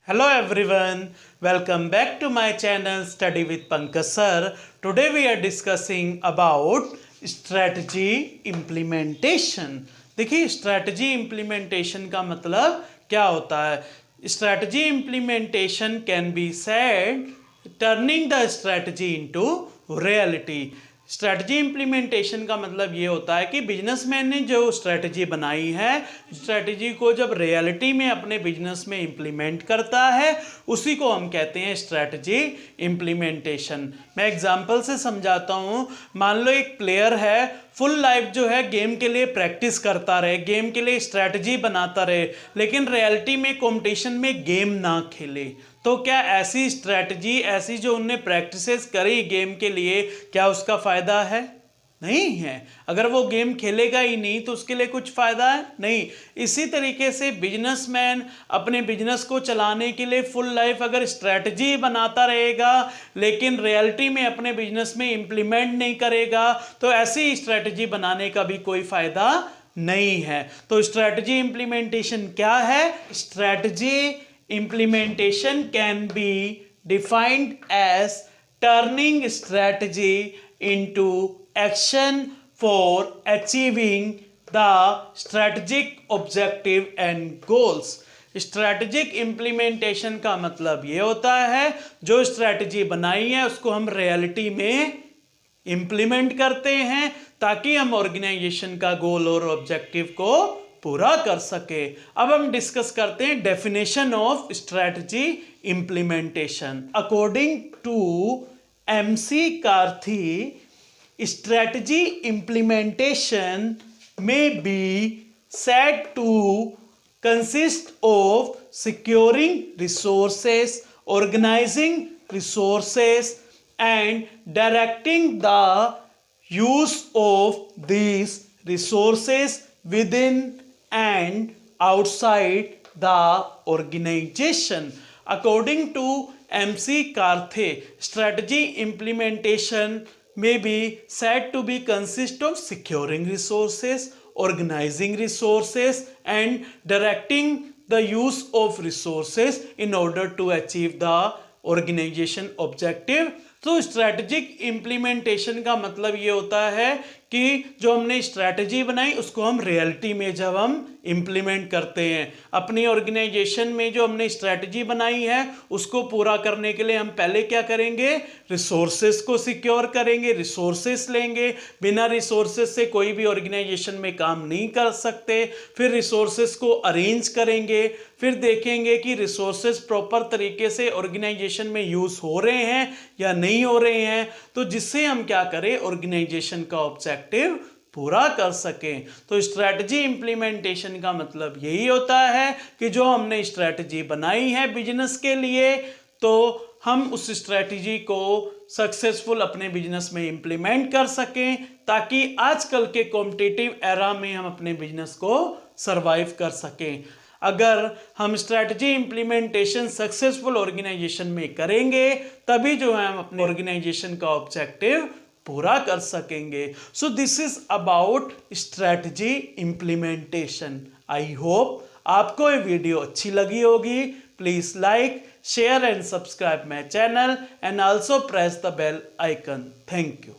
Hello everyone, welcome back to my channel Study with Pankaj sir. Today we are discussing about strategy implementation. देखिए strategy implementation का मतलब क्या होता है. Strategy implementation can be said turning the strategy into reality. Strategy implementation का मतलब ये होता है कि बिजनेसमैन ने जो स्ट्रैटेजी बनाई है, स्ट्रैटेजी को जब रियलिटी में अपने बिजनेस में इम्प्लीमेंट करता है, उसी को हम कहते हैं स्ट्रैटेजी इम्प्लीमेंटेशन. मैं एग्जांपल से समझाता हूँ. मान लो एक प्लेयर है, फुल लाइफ जो है गेम के लिए प्रैक्टिस करता रहे, गेम के लिए स्ट्रैटेजी बनाता रहे, लेकिन रियलिटी में कंपटीशन में गेम ना खेले, तो क्या ऐसी स्ट्रैटेजी, ऐसी जो उनने प्रैक्टिसेस करी गेम के लिए, क्या उसका फायदा है? नहीं है. अगर वो गेम खेलेगा ही नहीं तो उसके लिए कुछ फायदा है नहीं. इसी तरीके से बिजनेसमैन अपने बिजनेस को चलाने के लिए फुल लाइफ अगर स्ट्रैटेजी बनाता रहेगा लेकिन रियलिटी में अपने बिजनेस में इम्प्लीमेंट नहीं करेगा, तो ऐसी स्ट्रैटेजी बनाने का भी कोई फायदा नहीं है. तो स्ट्रैटेजी इम्प्लीमेंटेशन क्या है? Strategy implementation can be defined as turning strategy into action for achieving the strategic objective and goals. Strategic implementation का मतलब ये होता है जो स्ट्रैटेजी बनाई है उसको हम रियलिटी में इम्प्लीमेंट करते हैं ताकि हम ऑर्गेनाइजेशन का गोल और ऑब्जेक्टिव को पूरा कर सके. अब हम डिस्कस करते हैं definition of strategy implementation. According to McCarthy, strategy implementation में be said to consist of securing resources, organizing resources and directing the use of these resources within and outside the organization. According to MC Carthe, strategy implementation may be said to be consist of securing resources, organizing resources and directing the use of resources in order to achieve the organization objective. तो strategic implementation का मतलब ये होता है कि जो हमने strategy बनाई उसको हम रियलिटी में जब हम इम्प्लीमेंट करते हैं, अपनी ऑर्गेनाइजेशन में जो हमने स्ट्रैटेजी बनाई है उसको पूरा करने के लिए हम पहले क्या करेंगे? रिसोर्सेस को सिक्योर करेंगे, रिसोर्सेस लेंगे. बिना रिसोर्सेस से कोई भी ऑर्गेनाइजेशन में काम नहीं कर सकते. फिर रिसोर्सेस को अरेंज करेंगे, फिर देखेंगे कि रिसोर्सेस प्रॉपर तरीके से ऑर्गेनाइजेशन में यूज हो रहे हैं या नहीं हो रहे हैं, तो जिससे हम क्या करें, ऑर्गेनाइजेशन का ऑब्जेक्टिव पूरा कर सकें. तो स्ट्रैटेजी इंप्लीमेंटेशन का मतलब यही होता है कि जो हमने स्ट्रैटेजी बनाई है बिजनेस के लिए, तो हम उस स्ट्रैटेजी को सक्सेसफुल अपने बिजनेस में इंप्लीमेंट कर सकें ताकि आजकल के कॉम्पिटिटिव एरा में हम अपने बिजनेस को सरवाइव कर सकें. अगर हम स्ट्रैटेजी इंप्लीमेंटेशन सक्सेसफुल ऑर्गेनाइजेशन में करेंगे तभी जो है हम अपने ऑर्गेनाइजेशन का ऑब्जेक्टिव पूरा कर सकेंगे. So this is about strategy implementation. I hope आपको ये वीडियो अच्छी लगी होगी. Please like, share and subscribe my channel and also press the bell icon. Thank you.